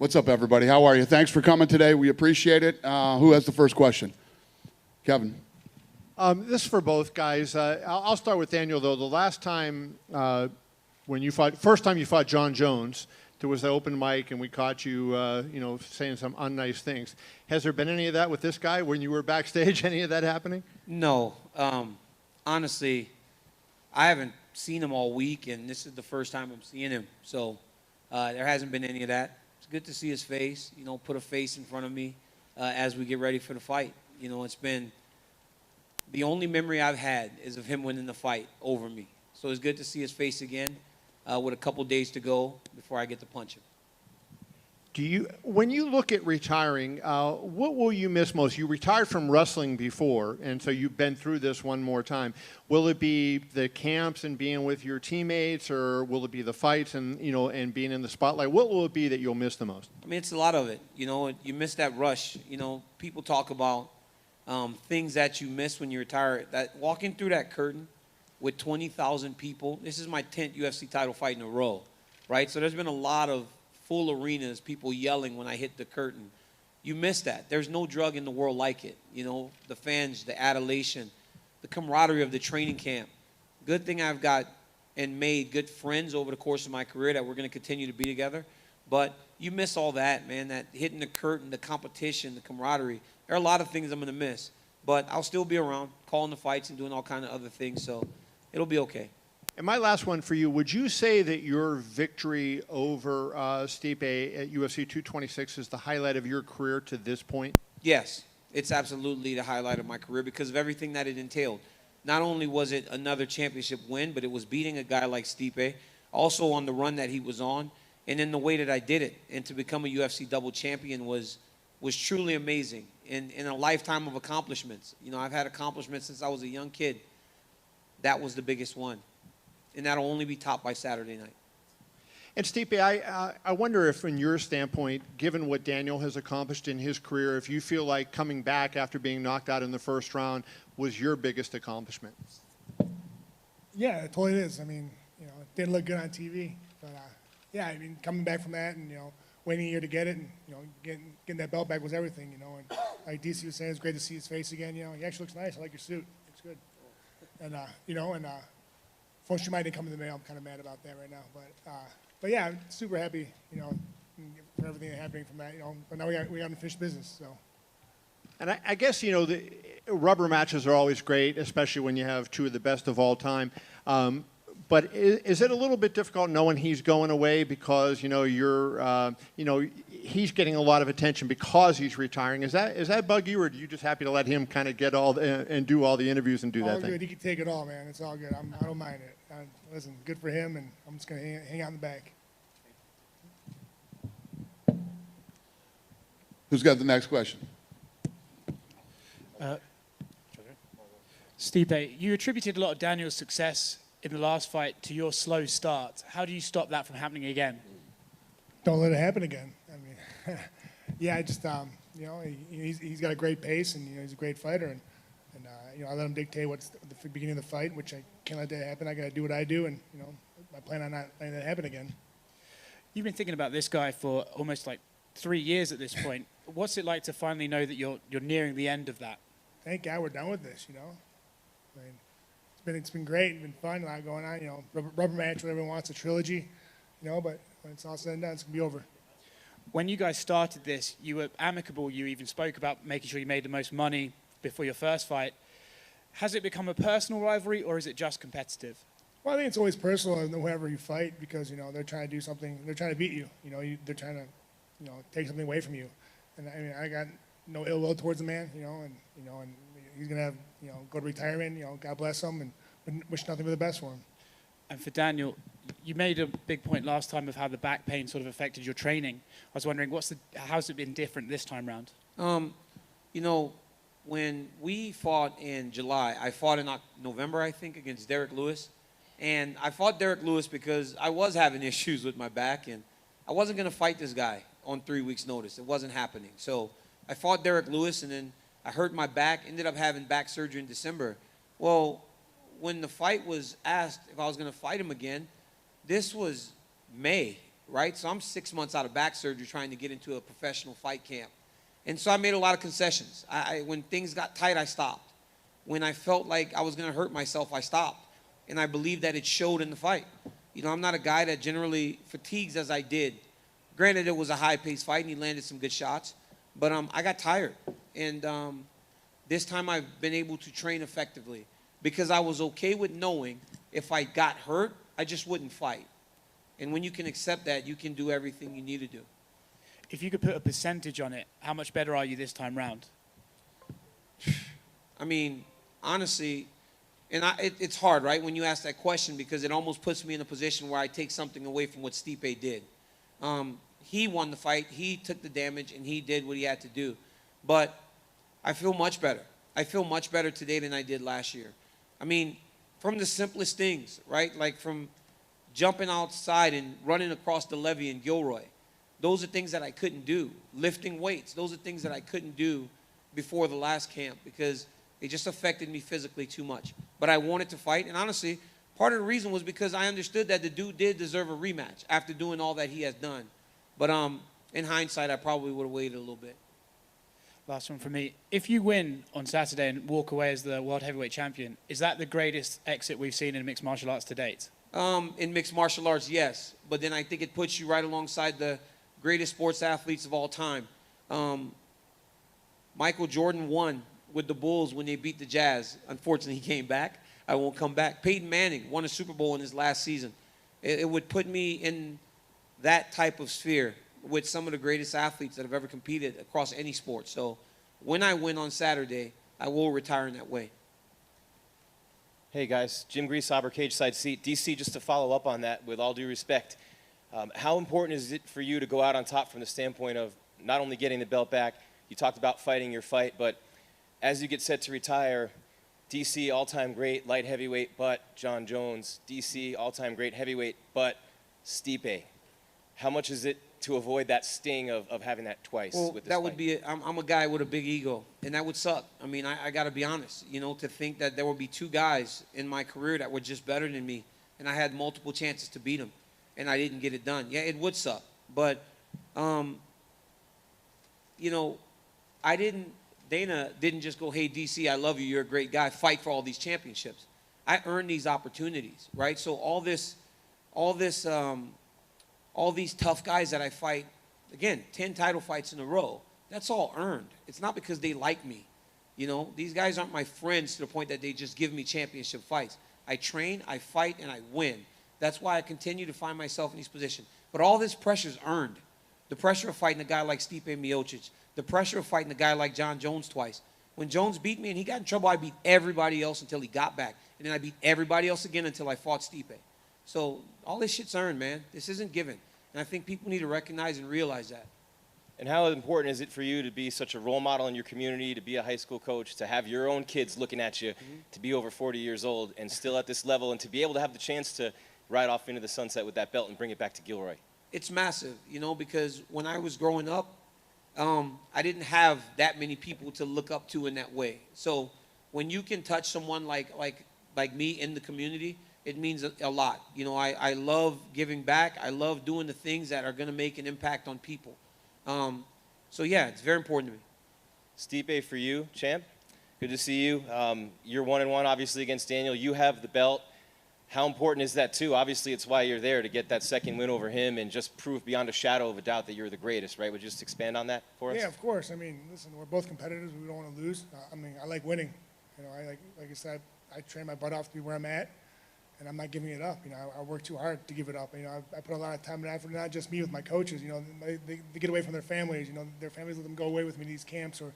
What's up, everybody? How are you? Thanks for coming today. We appreciate it. Who has the first question? Kevin. This is for both guys. I'll start with Daniel, though. The last time when you fought, first time you fought John Jones, there was the open mic, and we caught you, saying some unnice things. Has there been any of that with this guy when you were backstage? Any of that happening? No. Honestly, I haven't seen him all week, and this is the first time I'm seeing him. So there hasn't been any of that. It's good to see his face, put a face in front of me as we get ready for the fight. It's been the only memory I've had is of him winning the fight over me. So it's good to see his face again with a couple days to go before I get to punch him. When you look at retiring, what will you miss most? You retired from wrestling before, and so you've been through this one more time. Will it be the camps and being with your teammates, or will it be the fights and and being in the spotlight? What will it be that you'll miss the most? I mean, it's a lot of it. You miss that rush. People talk about things that you miss when you retire. That walking through that curtain with 20,000 people. This is my 10th UFC title fight in a row, right? So there's been a lot of full arenas, people yelling when I hit the curtain. You miss that. There's no drug in the world like it. The fans, the adulation, the camaraderie of the training camp. Good thing I've got and made good friends over the course of my career that we're going to continue to be together. But you miss all that, man, that hitting the curtain, the competition, the camaraderie. There are a lot of things I'm going to miss. But I'll still be around, calling the fights and doing all kind of other things. So it'll be okay. And my last one for you, would you say that your victory over Stipe at UFC 226 is the highlight of your career to this point? Yes, it's absolutely the highlight of my career because of everything that it entailed. Not only was it another championship win, but it was beating a guy like Stipe, also on the run that he was on, and in the way that I did it. And to become a UFC double champion was truly amazing in a lifetime of accomplishments. I've had accomplishments since I was a young kid. That was the biggest one. And that'll only be topped by Saturday night. And Stipe, I wonder if, from your standpoint, given what Daniel has accomplished in his career, if you feel like coming back after being knocked out in the first round was your biggest accomplishment. Yeah, it totally is. I mean, it didn't look good on TV, but yeah, I mean, coming back from that and waiting a year to get it and getting that belt back was everything. And like DC was saying, it's great to see his face again. He actually looks nice. I like your suit. Looks good. And Unfortunately, mine didn't come in the mail. I'm kind of mad about that right now. But yeah, I'm super happy, for everything that's happening from that, But now we got unfinished business, so. And I guess, the rubber matches are always great, especially when you have two of the best of all time. But is it a little bit difficult knowing he's going away because, he's getting a lot of attention because he's retiring? Is that bug you, or are you just happy to let him kind of get and do all the interviews and do that thing? All good. He can take it all, man. It's all good. I don't mind it. Listen, good for him, and I'm just going to hang out in the back. Who's got the next question? Stipe, you attributed a lot of Daniel's success in the last fight to your slow start. How do you stop that from happening again? Don't let it happen again. I mean, yeah, just he's got a great pace, and he's a great fighter, and I let him dictate what's the beginning of the fight, which I can't let that happen. I got to do what I do, and I plan on not letting that happen again. You've been thinking about this guy for almost like 3 years at this point. What's it like to finally know that you're nearing the end of that? Thank God we're done with this. I mean, it's been great. It's been fun. A lot going on. Rubber match, whatever everyone wants, a trilogy. But when it's all said and done, it's gonna be over. When you guys started this, you were amicable. You even spoke about making sure you made the most money before your first fight. Has it become a personal rivalry, or is it just competitive? Well, I think it's always personal in whoever you fight because they're trying to do something. They're trying to beat you. They're trying to take something away from you. And I mean, I got no ill will towards the man. And he's gonna have go to retirement. God bless him, and wish nothing but the best for him. And for Daniel, you made a big point last time of how the back pain sort of affected your training. I was wondering, how's it been different this time around? When we fought in July, I fought in November, I think, against Derek Lewis. And I fought Derek Lewis because I was having issues with my back, and I wasn't going to fight this guy on 3 weeks' notice. It wasn't happening. So I fought Derek Lewis, and then I hurt my back, ended up having back surgery in December. Well, when the fight was asked if I was going to fight him again, this was May. right? So I'm 6 months out of back surgery trying to get into a professional fight camp. And so I made a lot of concessions. When things got tight, I stopped. When I felt like I was going to hurt myself, I stopped. And I believe that it showed in the fight. You know, I'm not a guy that generally fatigues as I did. Granted, it was a high-paced fight, and he landed some good shots. But I got tired. And this time I've been able to train effectively because I was okay with knowing if I got hurt, I just wouldn't fight. And when you can accept that, you can do everything you need to do. If you could put a percentage on it, how much better are you this time round? I mean, honestly, and it's hard, right, when you ask that question because it almost puts me in a position where I take something away from what Stipe did. He won the fight, he took the damage, and he did what he had to do. But I feel much better. I feel much better today than I did last year. I mean, from the simplest things, right, like from jumping outside and running across the levee in Gilroy. Those are things that I couldn't do. Lifting weights, those are things that I couldn't do before the last camp because it just affected me physically too much. But I wanted to fight, and honestly, part of the reason was because I understood that the dude did deserve a rematch after doing all that he has done. But in hindsight, I probably would have waited a little bit. Last one from me. If you win on Saturday and walk away as the world heavyweight champion, is that the greatest exit we've seen in mixed martial arts to date? In mixed martial arts, yes. But then I think it puts you right alongside the greatest sports athletes of all time. Michael Jordan won with the Bulls when they beat the Jazz. Unfortunately, he came back. I won't come back. Peyton Manning won a Super Bowl in his last season. It would put me in that type of sphere with some of the greatest athletes that have ever competed across any sport. So when I win on Saturday, I will retire in that way. Hey guys, Jim Greasehopper, cage side seat. DC, just to follow up on that, with all due respect, how important is it for you to go out on top from the standpoint of not only getting the belt back, you talked about fighting your fight, but as you get set to retire, DC all-time great light heavyweight, but John Jones, DC all-time great heavyweight, but Stipe. How much is it to avoid that sting of having that twice Well, with this that would fight? be I'm a guy with a big ego, and that would suck. I mean, I got to be honest, you know, to think that there would be two guys in my career that were just better than me, and I had multiple chances to beat them, and I didn't get it done. Yeah, it would suck. But, you know, Dana didn't just go, hey, DC, I love you, you're a great guy, fight for all these championships. I earned these opportunities, right? So all these tough guys that I fight, again, 10 title fights in a row, that's all earned. It's not because they like me. You know, these guys aren't my friends to the point that they just give me championship fights. I train, I fight, and I win. That's why I continue to find myself in these positions. But all this pressure is earned. The pressure of fighting a guy like Stipe Miocic, the pressure of fighting a guy like John Jones twice. When Jones beat me and he got in trouble, I beat everybody else until he got back. And then I beat everybody else again until I fought Stipe. So all this shit's earned, man. This isn't given. And I think people need to recognize and realize that. And how important is it for you to be such a role model in your community, to be a high school coach, to have your own kids looking at you, to be over 40 years old and still at this level, and to be able to have the chance to ride off into the sunset with that belt and bring it back to Gilroy? It's massive, you know, because when I was growing up, I didn't have that many people to look up to in that way. So when you can touch someone like me in the community, it means a lot. You know, I love giving back. I love doing the things that are going to make an impact on people. So, yeah, it's very important to me. Stipe, for you, champ, good to see you. You're 1-1, obviously, against Daniel. You have the belt. How important is that, too? Obviously, it's why you're there, to get that second win over him and just prove beyond a shadow of a doubt that you're the greatest, right? Would you just expand on that for us? Yeah, of course. I mean, listen, we're both competitors. We don't want to lose. I mean, I like winning. You know, like I said, I train my butt off to be where I'm at, and I'm not giving it up. You know, I work too hard to give it up. You know, I put a lot of time and effort, not just me with my coaches. You know, they get away from their families. You know, their families let them go away with me to these camps or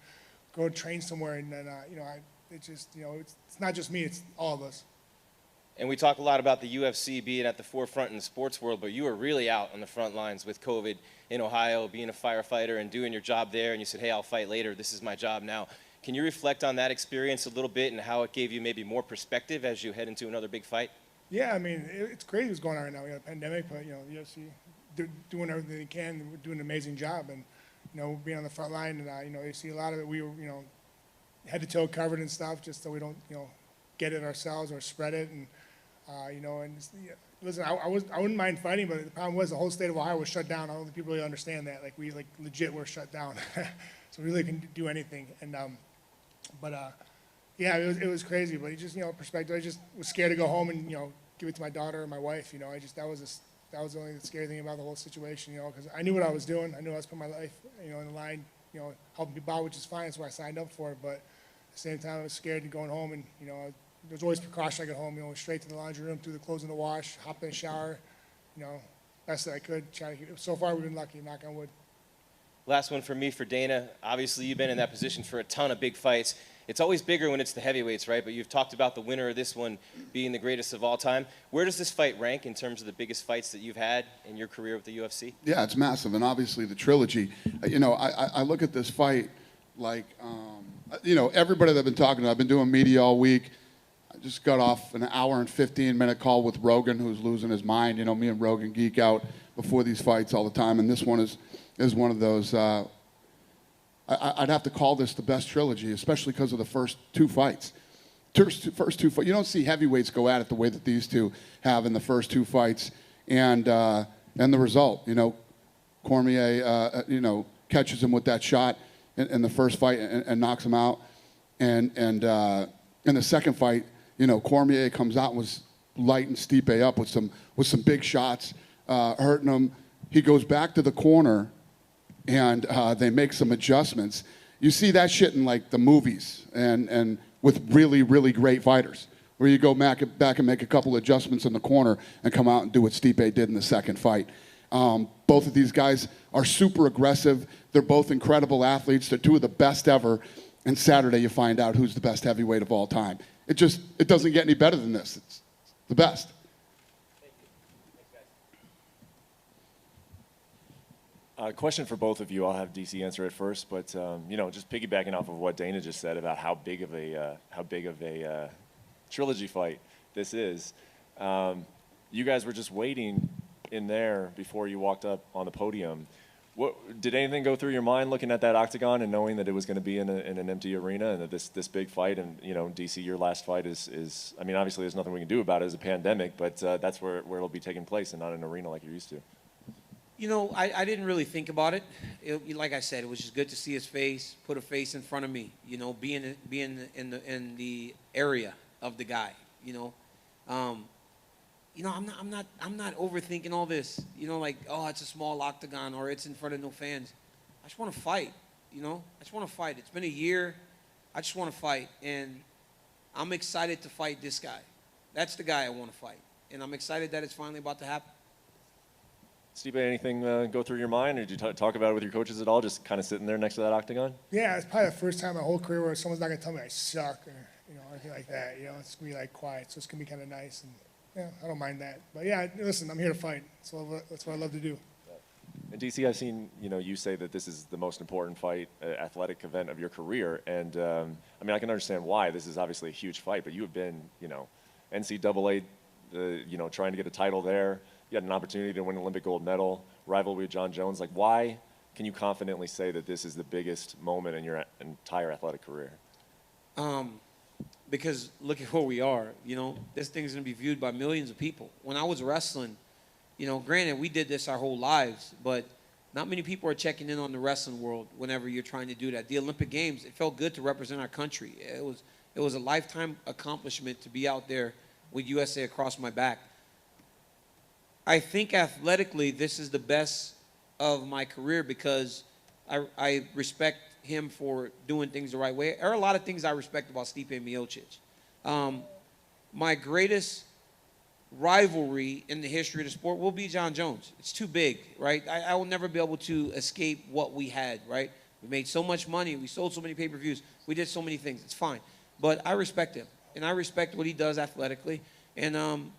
go train somewhere, and then, you know, it's just, you know, it's not just me. It's all of us. And we talk a lot about the UFC being at the forefront in the sports world, but you were really out on the front lines with COVID in Ohio, being a firefighter and doing your job there, and you said, hey, I'll fight later. This is my job now. Can you reflect on that experience a little bit and how it gave you maybe more perspective as you head into another big fight? Yeah, I mean, it's crazy what's going on right now. We got a pandemic, but, you know, the UFC, they're doing everything they can. We're doing an amazing job. And, you know, being on the front line, and, you know, you see a lot of it, we were, you know, head to toe covered and stuff just so we don't, you know, get it ourselves or spread it. And You know, and yeah, listen, I wouldn't mind fighting, but the problem was the whole state of Ohio was shut down. I don't think people really understand that. Like we legit were shut down, so we really couldn't do anything. And yeah, it was crazy. But just perspective. I just was scared to go home and give it to my daughter and my wife. That was the only scary thing about the whole situation. Because I knew what I was doing. I knew I was putting my life in the line. Helping people out, which is fine. That's what I signed up for. But at the same time, I was scared and going home and there's always precaution. I get home, straight to the laundry room, through the clothes in the wash, hop in the shower, best that I could. So far, we've been lucky, knock on wood. Last one for me, for Dana. Obviously, you've been in that position for a ton of big fights. It's always bigger when it's the heavyweights, right? But you've talked about the winner of this one being the greatest of all time. Where does this fight rank in terms of the biggest fights that you've had in your career with the UFC? Yeah, it's massive, and obviously the trilogy. I look at this fight like, everybody that I've been talking to, I've been doing media all week. I just got off an hour and 15-minute call with Rogan, who's losing his mind. Me and Rogan geek out before these fights all the time, and this one is one of those. I'd have to call this the best trilogy, especially because of the first two fights. First two fights. You don't see heavyweights go at it the way that these two have in the first two fights, and the result. Cormier, catches him with that shot in the first fight and knocks him out, and in the second fight, Cormier comes out and was lighting Stipe up with some big shots, hurting him. He goes back to the corner, and they make some adjustments. You see that shit in like the movies and with really, really great fighters, where you go back and make a couple adjustments in the corner and come out and do what Stipe did in the second fight. Both of these guys are super aggressive. They're both incredible athletes. They're two of the best ever. And Saturday you find out who's the best heavyweight of all time. It doesn't get any better than this. It's the best. Question for both of you. I'll have DC answer it first, but just piggybacking off of what Dana just said about how big of a trilogy fight this is. You guys were just waiting in there before you walked up on the podium. Did anything go through your mind looking at that octagon and knowing that it was going to be in an empty arena and that this big fight and DC, your last fight is I mean, obviously there's nothing we can do about it as a pandemic, but that's where it'll be taking place and not an arena like you're used to. I didn't really think about it. Like I said, it was just good to see his face, put a face in front of me. Being in the area of the guy. I'm not overthinking all this. It's a small octagon or it's in front of no fans. I just want to fight. I just want to fight. It's been a year. I just want to fight, and I'm excited to fight this guy. That's the guy I want to fight, and I'm excited that it's finally about to happen. Stipe, anything go through your mind, or did you talk about it with your coaches at all, just kind of sitting there next to that octagon? Yeah, it's probably the first time in my whole career where someone's not going to tell me I suck or, anything like that. It's going to be, quiet, so it's going to be kind of nice. And, I don't mind that. But, yeah, listen, I'm here to fight. That's what I love to do. And, DC, I've seen, you say that this is the most important fight, athletic event of your career. And, I can understand why. This is obviously a huge fight, but you have been, NCAA, trying to get a title there. You had an opportunity to win an Olympic gold medal, rivalry with John Jones. Why can you confidently say that this is the biggest moment in your entire athletic career? Because look at where we are. This thing's going to be viewed by millions of people. When I was wrestling, granted, we did this our whole lives, but not many people are checking in on the wrestling world whenever you're trying to do that. The Olympic Games, it felt good to represent our country. It was a lifetime accomplishment to be out there with USA across my back. I think athletically, this is the best of my career because I respect him for doing things the right way. There are a lot of things I respect about Stipe and Miocic. My greatest rivalry in the history of the sport will be John Jones. It's too big, right? I will never be able to escape what we had, right? We made so much money. We sold so many pay-per-views. We did so many things. It's fine. But I respect him, and I respect what he does athletically. And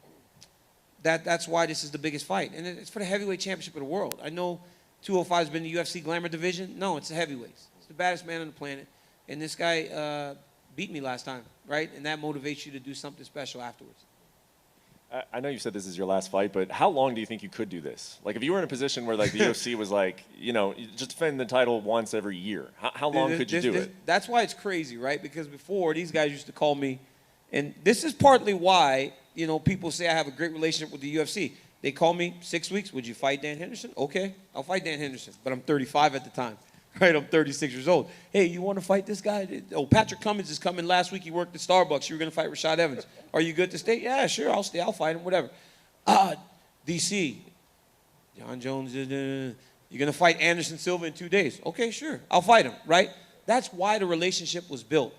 that's why this is the biggest fight. And it's for the heavyweight championship of the world. I know 205 has been the UFC glamour division. No, it's the heavyweights. It's the baddest man on the planet. And this guy beat me last time, right? And that motivates you to do something special afterwards. I know you said this is your last fight, but how long do you think you could do this? If you were in a position where the UFC was just defend the title once every year, how long could you do it? That's why it's crazy, right? Because before, these guys used to call me, and this is partly why you know, people say I have a great relationship with the UFC. They call me 6 weeks. Would you fight Dan Henderson? Okay, I'll fight Dan Henderson. But I'm 35 at the time, right? I'm 36 years old. Hey, you want to fight this guy? Oh, Patrick Cummins is coming last week. He worked at Starbucks. You were going to fight Rashad Evans. Are you good to stay? Yeah, sure, I'll stay. I'll fight him, whatever. DC, John Jones, you're going to fight Anderson Silva in 2 days. Okay, sure, I'll fight him, right? That's why the relationship was built.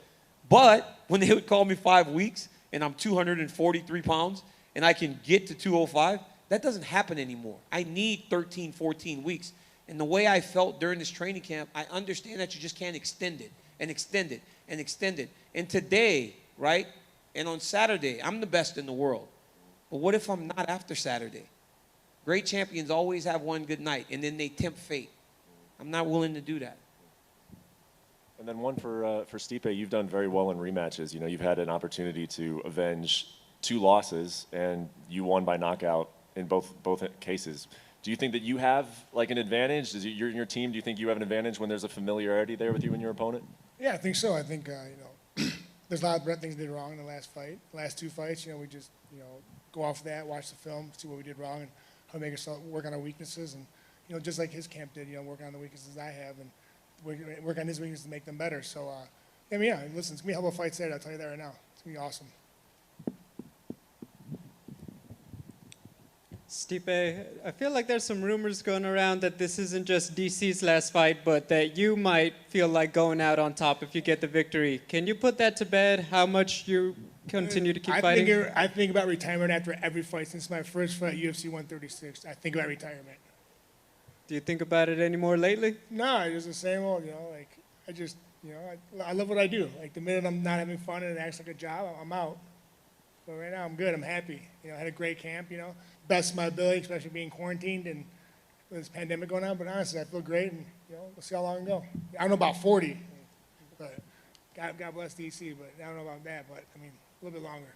But when they would call me 5 weeks and I'm 243 pounds and I can get to 205, that doesn't happen anymore. I need 13, 14 weeks. And the way I felt during this training camp, I understand that you just can't extend it and extend it and extend it. And today, right, and on Saturday, I'm the best in the world. But what if I'm not after Saturday? Great champions always have one good night, and then they tempt fate. I'm not willing to do that. And then one for Stipe. You've done very well in rematches. You know, you've had an opportunity to avenge 2 losses, and you won by knockout in both cases. Do you think that you have like an advantage? Is it your team? Do you think you have an advantage when there's a familiarity there with you and your opponent? Yeah, I think so. I think there's a lot of things we did wrong in the last fight, the last 2 fights. We just go off that, watch the film, see what we did wrong, and how to make us work on our weaknesses, and just like his camp did, work on the weaknesses I have, and work on his weaknesses to make them better. So, listen, it's gonna be a hell of a fight Saturday. I'll tell you that right now. It's gonna be awesome. Stipe, I feel like there's some rumors going around that this isn't just DC's last fight, but that you might feel like going out on top if you get the victory. Can you put that to bed? How much you continue to keep fighting? I think about retirement after every fight. Since my first fight, UFC 136, I think about retirement. Do you think about it anymore lately? No, it's the same old, I love what I do. Like, the minute I'm not having fun and it acts like a job, I'm out. But right now, I'm good. I'm happy. I had a great camp, best of my ability, especially being quarantined and with this pandemic going on. But honestly, I feel great, and, we'll see how long I go. I don't know about 40, but God bless DC, but I don't know about that. But, a little bit longer.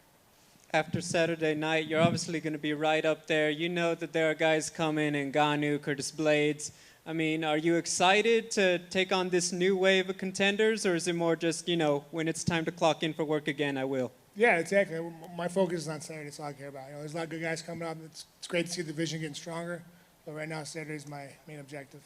After Saturday night, you're obviously going to be right up there. You know that there are guys coming, Ngannou, Curtis Blades. Are you excited to take on this new wave of contenders, or is it more just, when it's time to clock in for work again, I will? Yeah, exactly. My focus is on Saturday. That's all I care about. There's a lot of good guys coming up. It's great to see the division getting stronger. But right now, Saturday is my main objective.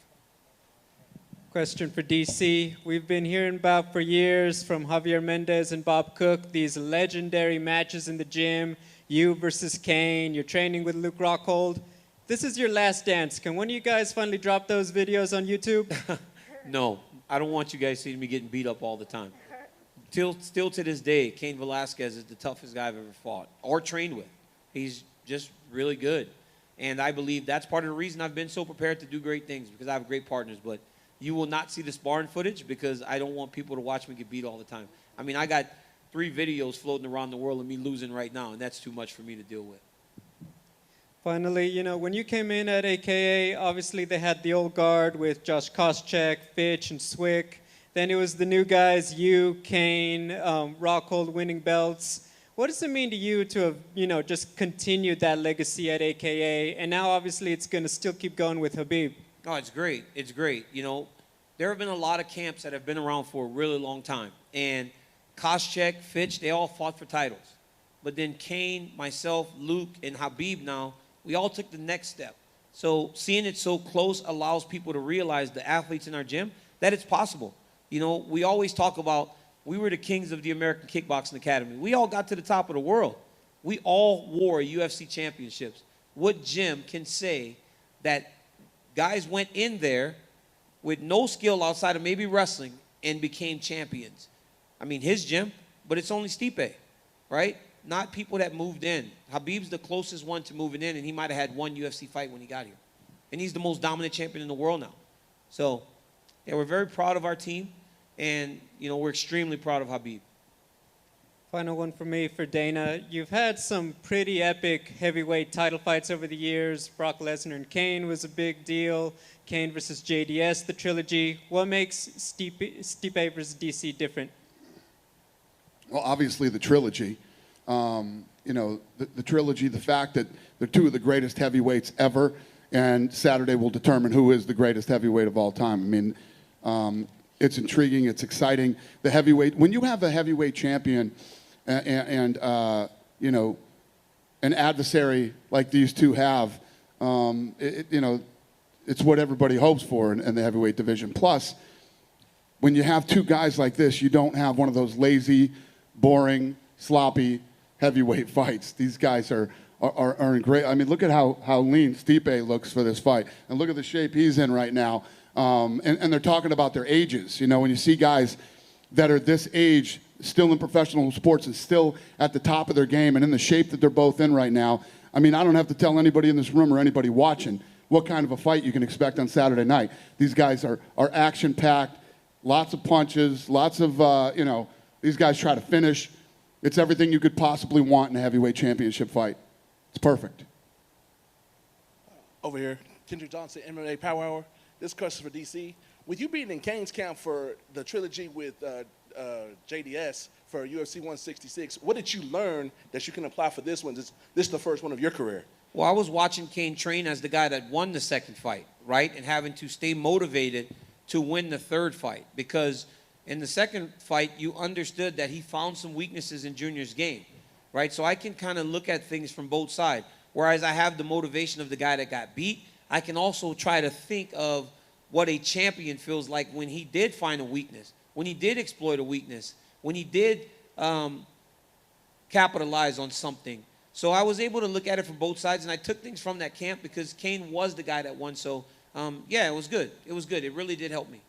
Question for DC. We've been hearing about for years from Javier Mendez and Bob Cook, these legendary matches in the gym, you versus Kane, you're training with Luke Rockhold. This is your last dance. Can one of you guys finally drop those videos on YouTube? No, I don't want you guys seeing me getting beat up all the time. Still to this day, Cain Velasquez is the toughest guy I've ever fought or trained with. He's just really good. And I believe that's part of the reason I've been so prepared to do great things, because I have great partners. But you will not see the sparring footage because I don't want people to watch me get beat all the time. I got 3 videos floating around the world of me losing right now, and that's too much for me to deal with. Finally, when you came in at AKA, obviously they had the old guard with Josh Koscheck, Fitch, and Swick. Then it was the new guys, you, Kane, Rockhold winning belts. What does it mean to you to have, just continued that legacy at AKA? And now, obviously, it's going to still keep going with Khabib. Oh, it's great. It's great. There have been a lot of camps that have been around for a really long time. And Koscheck, Fitch, they all fought for titles. But then Kane, myself, Luke, and Khabib now, we all took the next step. So seeing it so close allows people to realize, the athletes in our gym, that it's possible. We always talk about, we were the kings of the American Kickboxing Academy. We all got to the top of the world. We all wore UFC championships. What gym can say that guys went in there with no skill outside of maybe wrestling and became champions? His gym, but it's only Stipe, right? Not people that moved in. Khabib's the closest one to moving in, and he might have had 1 UFC fight when he got here. And he's the most dominant champion in the world now. So, yeah, we're very proud of our team. And, we're extremely proud of Khabib. Final one for me, for Dana. You've had some pretty epic heavyweight title fights over the years. Brock Lesnar and Kane was a big deal. Kane versus JDS, the trilogy. What makes Stipe versus DC different? Well, obviously the trilogy. The trilogy, the fact that they're 2 of the greatest heavyweights ever, and Saturday will determine who is the greatest heavyweight of all time. It's intriguing. It's exciting. The heavyweight, when you have a heavyweight champion, and an adversary like these two have, you know, it's what everybody hopes for in the heavyweight division. Plus, when you have two guys like this, you don't have one of those lazy, boring, sloppy heavyweight fights. These guys are in great. I mean, look at how lean Stipe looks for this fight, and look at the shape he's in right now. And they're talking about their ages. You know, when you see guys that are this age, still in professional sports and still at the top of their game and in the shape that they're both in right now, I mean, I don't have to tell anybody in this room or anybody watching what kind of a fight you can expect on Saturday night. These guys are action-packed, lots of punches, lots of, you know, these guys try to finish. It's everything you could possibly want in a heavyweight championship fight. It's perfect. Over here, Kendrick Johnson, MMA Power Hour. This question for DC. With you being in Kane's camp for the trilogy with JDS for UFC 166, what did you learn that you can apply for this one? This is the first one of your career. Well, I was watching Kane train as the guy that won the second fight, right? And having to stay motivated to win the third fight. Because in the second fight, you understood that he found some weaknesses in Junior's game, right? So I can kind of look at things from both sides. Whereas I have the motivation of the guy that got beat, I can also try to think of what a champion feels like when he did find a weakness, when he did exploit a weakness, when he did capitalize on something. So I was able to look at it from both sides, and I took things from that camp because Kane was the guy that won. So, yeah, it was good. It was good. It really did help me.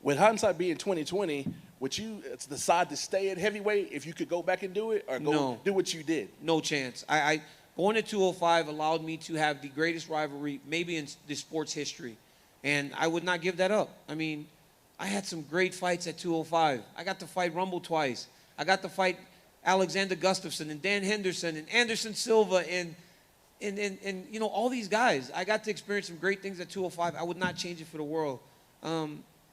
With hindsight being 2020, would you decide to stay at heavyweight if you could go back and do it, or go do what you did? No chance. I going to 205 allowed me to have the greatest rivalry maybe in the sports history, and I would not give that up. I mean, I had some great fights at 205. I got to fight Rumble twice. I got to fight Alexander Gustafsson and Dan Henderson and Anderson Silva and you know, all these guys. I got to experience some great things at 205. I would not change it for the world.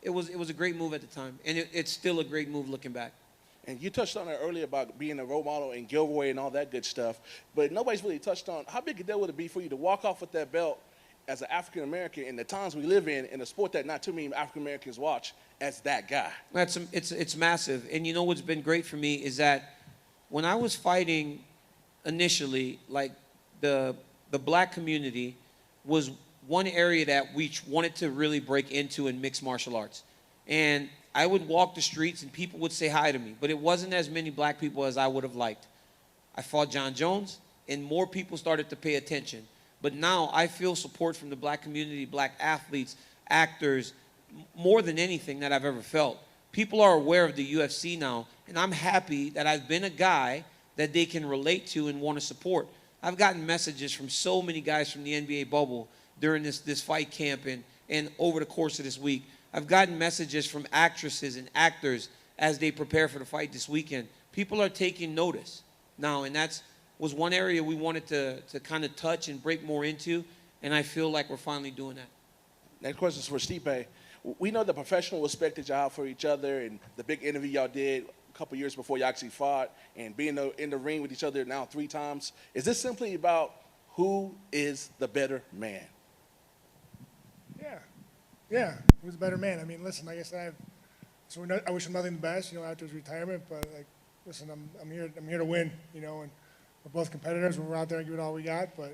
It was a great move at the time, and it's still a great move looking back. And you touched on it earlier about being a role model and giveaway and all that good stuff, but nobody's really touched on how big a deal would it be for you to walk off with that belt as an African-American in the times we live in a sport that not too many African-Americans watch, as that guy? It's massive. And you know what's been great for me is that when I was fighting initially, like the black community was one area that we wanted to really break into in mixed martial arts. And I would walk the streets and people would say hi to me, but it wasn't as many black people as I would have liked. I fought John Jones, and more people started to pay attention. But now I feel support from the black community, black athletes, actors, more than anything that I've ever felt. People are aware of the UFC now, and I'm happy that I've been a guy that they can relate to and want to support. I've gotten messages from so many guys from the NBA bubble during this fight camp and over the course of this week. I've gotten messages from actresses and actors as they prepare for the fight this weekend. People are taking notice now, and that was one area we wanted to kind of touch and break more into, and I feel like we're finally doing that. Next question is for Stipe. We know the professional respect that y'all have for each other and the big interview y'all did a couple years before y'all actually fought, and being in the ring with each other now 3 times. Is this simply about who is the better man? Yeah, who's a better man? I mean, listen, like I said, I wish him nothing but the best, you know, after his retirement. But like, listen, I'm here to win, you know, and we're both competitors. We're out there and give it all we got. But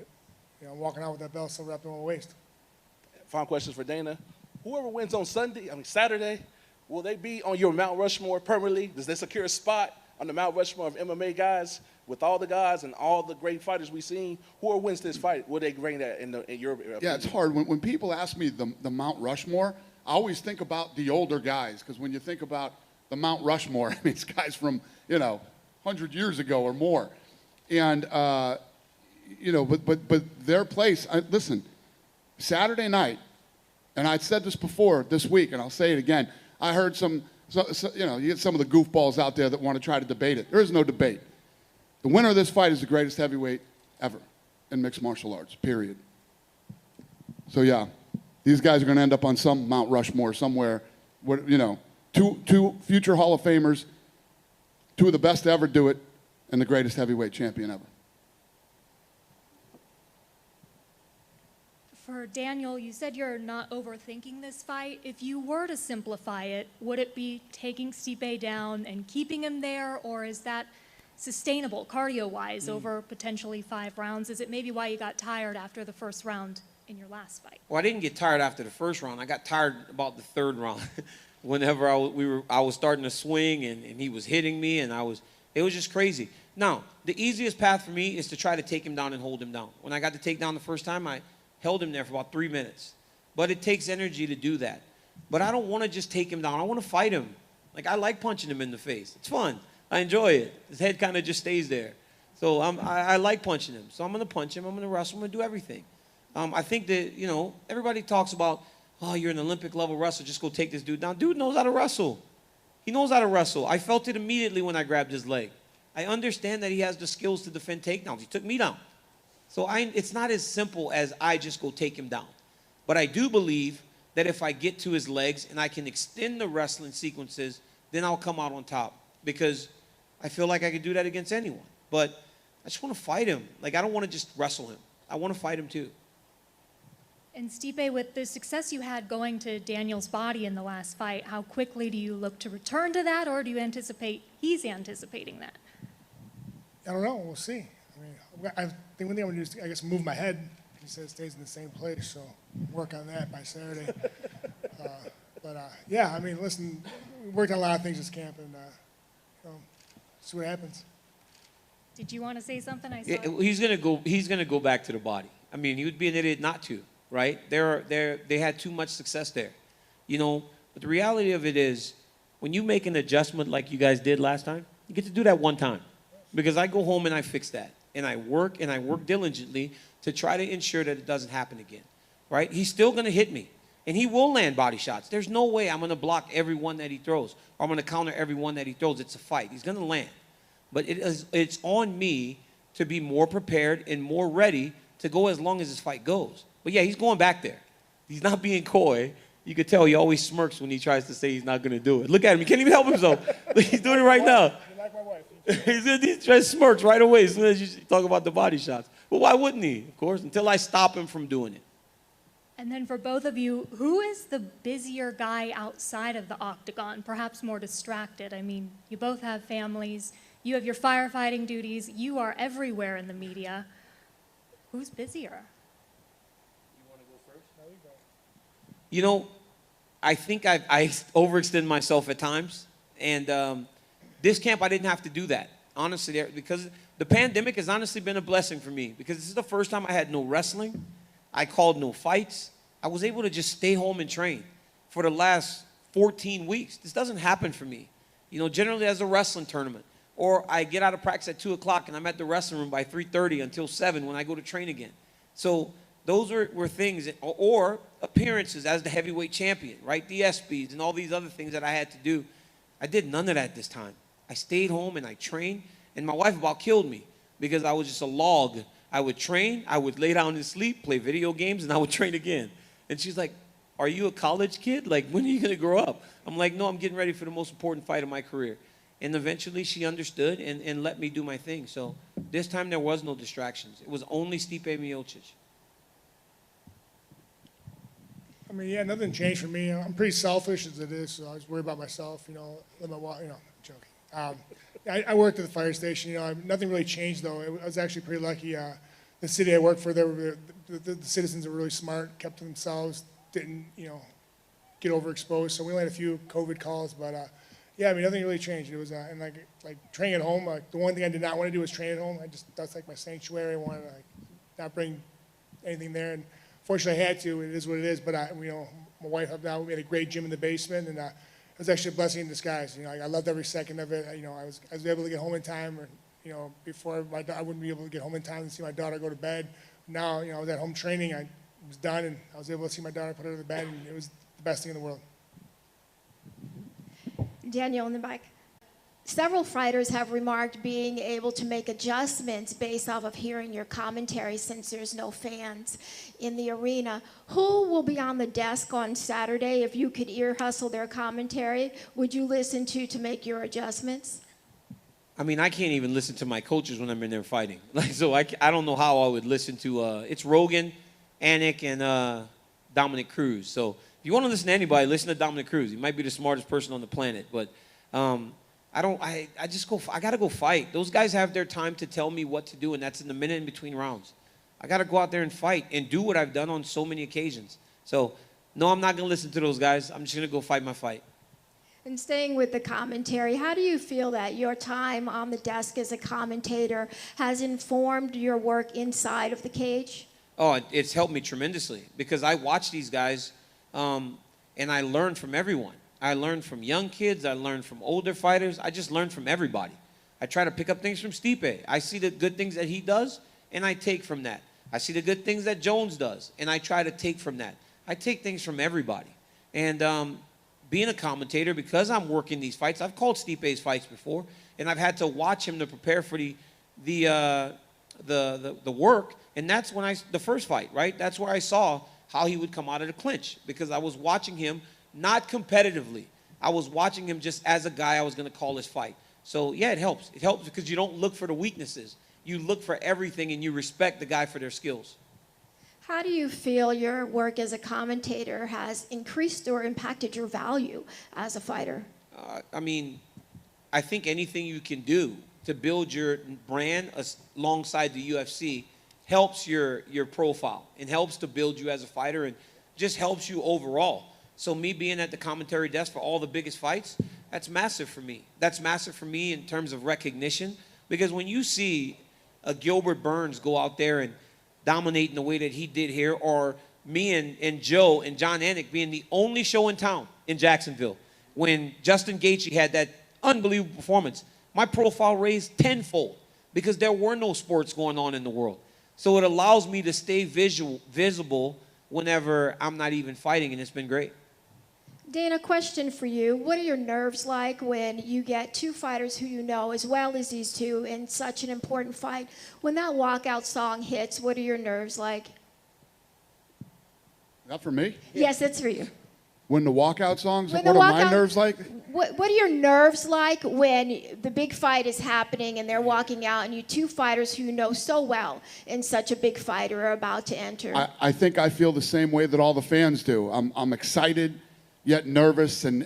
you know, I'm walking out with that belt still wrapped around my waist. Final questions for Dana. Whoever wins on Saturday, will they be on your Mount Rushmore permanently? Does they secure a spot on the Mount Rushmore of MMA guys with all the guys and all the great fighters we've seen? Whoever wins this fight, will they bring that in your opinion? Yeah, it's hard. When people ask me the Mount Rushmore, I always think about the older guys, because when you think about the Mount Rushmore, I mean, it's guys from, 100 years ago or more. And, but their place, listen, Saturday night, and I said this before this week, and I'll say it again, I heard you get some of the goofballs out there that want to try to debate it. There is no debate. The winner of this fight is the greatest heavyweight ever in mixed martial arts, period. So, yeah, these guys are going to end up on some Mount Rushmore somewhere. Two future Hall of Famers, 2 of the best to ever do it, and the greatest heavyweight champion ever. For Daniel, you said you're not overthinking this fight. If you were to simplify it, would it be taking Stipe down and keeping him there, or is that sustainable cardio-wise over potentially 5 rounds? Is it maybe why you got tired after the first round in your last fight? Well, I didn't get tired after the first round. I got tired about the third round. Whenever I was starting to swing and he was hitting me, and it was just crazy. Now, the easiest path for me is to try to take him down and hold him down. When I got the takedown the first time, I held him there for about 3 minutes. But it takes energy to do that. But I don't want to just take him down. I want to fight him. Like, I like punching him in the face. It's fun. I enjoy it. His head kind of just stays there. So I like punching him. So I'm going to punch him. I'm going to wrestle. I'm going to do everything. I think that, you know, everybody talks about, oh, you're an Olympic level wrestler. Just go take this dude down. Dude knows how to wrestle. He knows how to wrestle. I felt it immediately when I grabbed his leg. I understand that he has the skills to defend takedowns. He took me down. So it's not as simple as I just go take him down. But I do believe that if I get to his legs and I can extend the wrestling sequences, then I'll come out on top. Because I feel like I could do that against anyone. But I just want to fight him. Like, I don't want to just wrestle him. I want to fight him too. And Stipe, with the success you had going to Daniel's body in the last fight, how quickly do you look to return to that, or do you anticipate he's anticipating that? I don't know. We'll see. I think one thing I'm going to do is, I guess, move my head. He said it stays in the same place, so work on that by Saturday. Yeah, I mean, listen, we worked on a lot of things this camp, and see what happens. Did you want to say something? I saw He's gonna go back to the body. I mean, he would be an idiot not to, right? They had too much success there, you know. But the reality of it is, when you make an adjustment like you guys did last time, you get to do that one time. Because I go home and I fix that, and I work diligently to try to ensure that it doesn't happen again, right? He's still gonna hit me, and he will land body shots. There's no way I'm gonna block every one that he throws, or I'm gonna counter every one that he throws. It's a fight. He's gonna land. But it's on me to be more prepared and more ready to go as long as this fight goes. But yeah, he's going back there. He's not being coy. You could tell he always smirks when he tries to say he's not going to do it. Look at him. He can't even help himself. He's doing it right now. You like my wife. He tries smirks right away as soon as you talk about the body shots. But why wouldn't he, of course, until I stop him from doing it. And then for both of you, who is the busier guy outside of the octagon, perhaps more distracted? I mean, you both have families. You have your firefighting duties. You are everywhere in the media. Who's busier? You want to go first? No, you go. You know, I think I overextend myself at times. And this camp, I didn't have to do that. Honestly, because the pandemic has honestly been a blessing for me. Because this is the first time I had no wrestling. I called no fights. I was able to just stay home and train for the last 14 weeks. This doesn't happen for me. You know, generally as a wrestling tournament. Or I get out of practice at 2 o'clock and I'm at the wrestling room by 3:30 until 7 when I go to train again. So those were things, or appearances as the heavyweight champion, right? The ESPYs and all these other things that I had to do. I did none of that this time. I stayed home and I trained, and my wife about killed me because I was just a log. I would train, I would lay down and sleep, play video games, and I would train again. And she's like, are you a college kid? Like, when are you going to grow up? I'm like, no, I'm getting ready for the most important fight of my career. And eventually she understood and let me do my thing. So this time there was no distractions. It was only Stipe Miocic. I mean, yeah, nothing changed for me. I'm pretty selfish as it is, so I just worry about myself, joking. I worked at the fire station, nothing really changed though. I was actually pretty lucky. The city I worked for, the citizens are really smart, kept to themselves, didn't, get overexposed. So we only had a few COVID calls, but yeah, I mean, nothing really changed. It was, and like training at home, the one thing I did not want to do was train at home. That's like my sanctuary. I wanted to not bring anything there. And fortunately I had to. It is what it is. But my wife helped out. We had a great gym in the basement, and it was actually a blessing in disguise. I loved every second of it. I was able to get home in time, or before I wouldn't be able to get home in time and see my daughter go to bed. Now, I was at home training. I was done, and I was able to see my daughter put her to bed, and it was the best thing in the world. Daniel in the back. Several fighters have remarked being able to make adjustments based off of hearing your commentary since there's no fans in the arena. Who will be on the desk on Saturday if you could ear hustle their commentary? Would you listen to make your adjustments? I mean, I can't even listen to my coaches when I'm in there fighting. So I don't know how I would listen to, it's Rogan, Anik, and Dominic Cruz. So if you want to listen to anybody, listen to Dominic Cruz. He might be the smartest person on the planet. But I just go, I got to go fight. Those guys have their time to tell me what to do, and that's in the minute in between rounds. I got to go out there and fight and do what I've done on so many occasions. So, no, I'm not going to listen to those guys. I'm just going to go fight my fight. And staying with the commentary, how do you feel that your time on the desk as a commentator has informed your work inside of the cage? Oh, it's helped me tremendously because I watch these guys and I learn from everyone. I learn from young kids. I learn from older fighters. I just learn from everybody. I try to pick up things from Stipe. I see the good things that he does, and I take from that. I see the good things that Jones does, and I try to take from that. I take things from everybody. And being a commentator, because I'm working these fights, I've called Stipe's fights before, and I've had to watch him to prepare for the work. And that's when the first fight, right? That's where I saw how he would come out of the clinch because I was watching him. Not competitively. I was watching him just as a guy I was going to call his fight. So, yeah, it helps. It helps because you don't look for the weaknesses. You look for everything and you respect the guy for their skills. How do you feel your work as a commentator has increased or impacted your value as a fighter? I mean, I think anything you can do to build your brand alongside the UFC helps your profile and helps to build you as a fighter and just helps you overall. So me being at the commentary desk for all the biggest fights, that's massive for me. That's massive for me in terms of recognition because when you see a Gilbert Burns go out there and dominate in the way that he did here, or me and Joe and John Anik being the only show in town in Jacksonville, when Justin Gaethje had that unbelievable performance, my profile raised tenfold because there were no sports going on in the world. So it allows me to stay visible whenever I'm not even fighting, and it's been great. Dana, question for you. What are your nerves like when you get two fighters who you know as well as these two in such an important fight? When that walkout song hits, what are your nerves like? That for me? Yes, it's for you. When the walkout songs, When what the are my walkout- nerves like? What are your nerves like when the big fight is happening and they're walking out and you two fighters who you know so well in such a big fight are about to enter? I think I feel the same way that all the fans do. I'm excited, yet nervous, and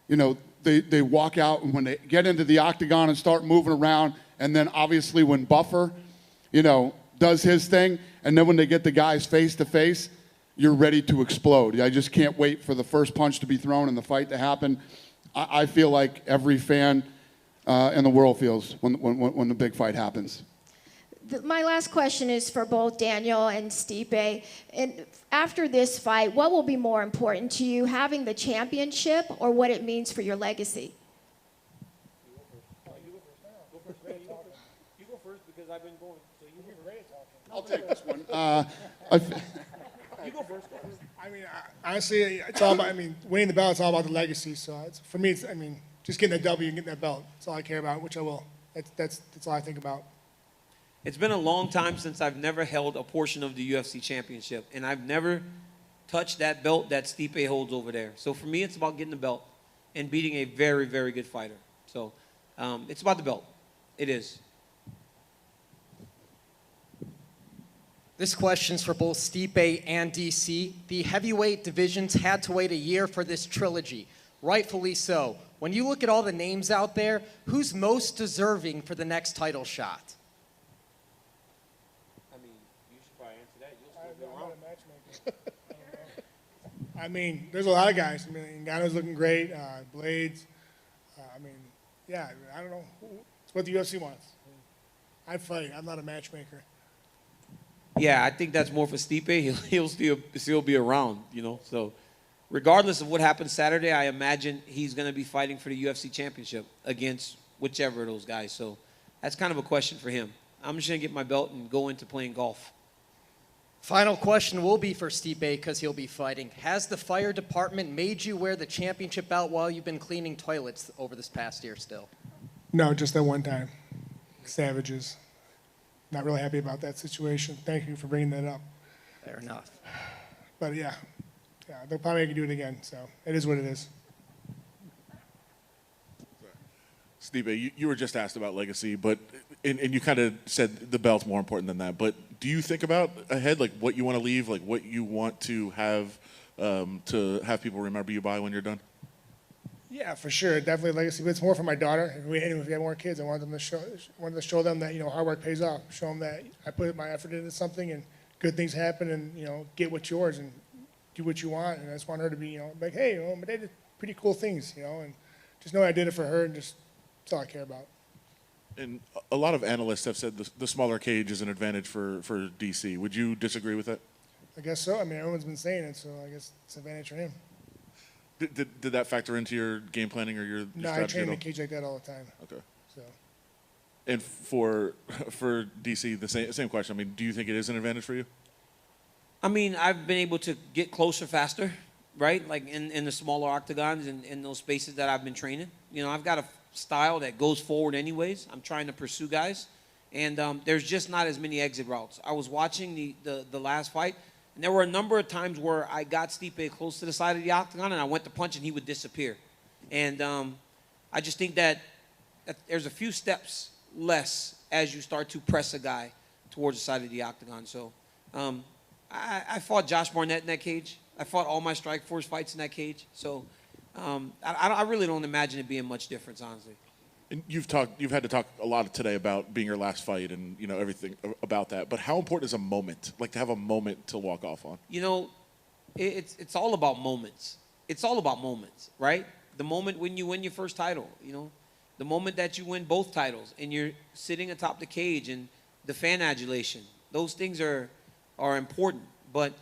you know, they walk out, and when they get into the octagon and start moving around, and then obviously when Buffer, you know, does his thing, and then when they get the guys face to face, you're ready to explode. I just can't wait for the first punch to be thrown and the fight to happen. I feel like every fan in the world feels when the big fight happens. My last question is for both Daniel and Stipe. And after this fight, what will be more important to you, having the championship or what it means for your legacy? You go first because I've been going. So you go first. I'll take this one. You go first. I mean, honestly, it's all about, I mean, winning the belt, it's all about the legacy. So for me, it's, I mean, just getting that W and getting that belt. That's all I care about, which I will. That's all I think about. It's been a long time since I've never held a portion of the UFC championship, and I've never touched that belt that Stipe holds over there. So for me, it's about getting the belt and beating a very, very good fighter. So it's about the belt. It is. This question's for both Stipe and DC. The heavyweight divisions had to wait a year for this trilogy, rightfully so. When you look at all the names out there, who's most deserving for the next title shot? I mean, you should probably answer that. You'll I'm still be not around. a matchmaker. I mean, there's a lot of guys. I mean, Ngannou's looking great. Blades. I mean, yeah, I don't know. It's what the UFC wants. I fight. I'm not a matchmaker. Yeah, I think that's more for Stipe. He'll still be around, you know. So regardless of what happens Saturday, I imagine he's going to be fighting for the UFC championship against whichever of those guys. So that's kind of a question for him. I'm just going to get my belt and go into playing golf. Final question will be for Stipe because he'll be fighting. Has the fire department made you wear the championship belt while you've been cleaning toilets over this past year still? No, just that one time. Savages. Not really happy about that situation. Thank you for bringing that up. Fair enough. But yeah, they'll probably make you do it again. So it is what it is. Stipe, you were just asked about legacy, but and you kind of said the belt's more important than that. But do you think about ahead, like what you want to leave, like what you want to have people remember you by when you're done? Yeah, for sure, definitely legacy. But it's more for my daughter. If we have more kids, I want them to show them that hard work pays off. Show them that I put my effort into something and good things happen, and get what's yours and do what you want. And I just want her to be like, hey, my dad did pretty cool things, and just know I did it for her, and just that's all I care about. And a lot of analysts have said the smaller cage is an advantage for DC. Would you disagree with that? I guess so. I mean, everyone's been saying it, so I guess it's an advantage for him. Did that factor into your game planning or your No, I train in a cage like that all the time. Okay. So. And for DC, the same question. I mean, do you think it is an advantage for you? I mean, I've been able to get closer faster, right? Like in the smaller octagons and in those spaces that I've been training. I've got a style that goes forward anyways. I'm trying to pursue guys. And there's just not as many exit routes. I was watching the last fight, and there were a number of times where I got Stipe close to the side of the octagon, and I went to punch, and he would disappear. And I just think that there's a few steps less as you start to press a guy towards the side of the octagon. So I fought Josh Barnett in that cage. I fought all my Strikeforce fights in that cage. So I really don't imagine it being much difference, honestly. And you've had to talk a lot today about being your last fight and everything about that. But how important is a moment, like to have a moment to walk off on? It's all about moments. It's all about moments, right? The moment when you win your first title, the moment that you win both titles and you're sitting atop the cage and the fan adulation. Those things are important. But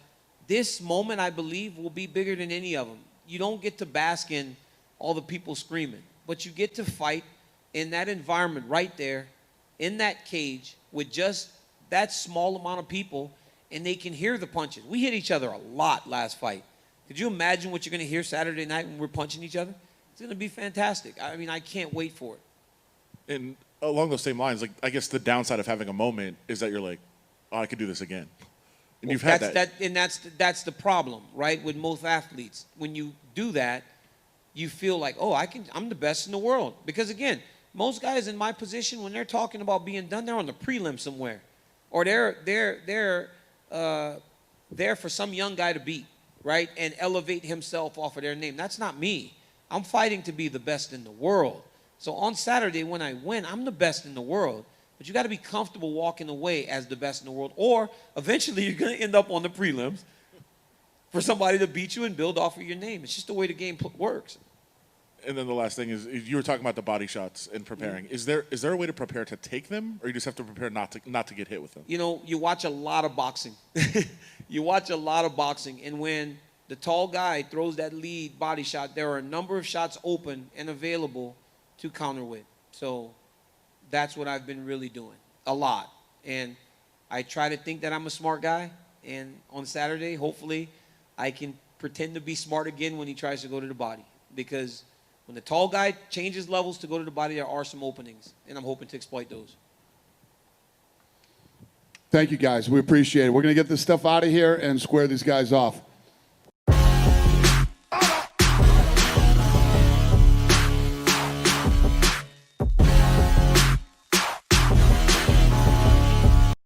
this moment, I believe, will be bigger than any of them. You don't get to bask in all the people screaming, but you get to fight in that environment right there, in that cage, with just that small amount of people, and they can hear the punches. We hit each other a lot last fight. Could you imagine what you're going to hear Saturday night when we're punching each other? It's going to be fantastic. I mean, I can't wait for it. And along those same lines, like I guess the downside of having a moment is that you're like, oh, I could do this again. And you've had that. And that's the problem, right, with most athletes. When you do that, you feel like, oh, I'm the best in the world. Because again, most guys in my position, when they're talking about being done, they're on the prelim somewhere, or they're there for some young guy to beat, right, and elevate himself off of their name. That's not me. I'm fighting to be the best in the world. So on Saturday when I win, I'm the best in the world. But you got to be comfortable walking away as the best in the world, or eventually you're going to end up on the prelims for somebody to beat you and build off of your name. It's just the way the game works. And then the last thing is you were talking about the body shots and preparing. Mm-hmm. Is there a way to prepare to take them, or you just have to prepare not to get hit with them? You watch a lot of boxing. You watch a lot of boxing, and when the tall guy throws that lead body shot, there are a number of shots open and available to counter with. So that's what I've been really doing, a lot. And I try to think that I'm a smart guy, and on Saturday, hopefully, I can pretend to be smart again when he tries to go to the body, because when the tall guy changes levels to go to the body, there are some openings, and I'm hoping to exploit those. Thank you, guys. We appreciate it. We're going to get this stuff out of here and square these guys off.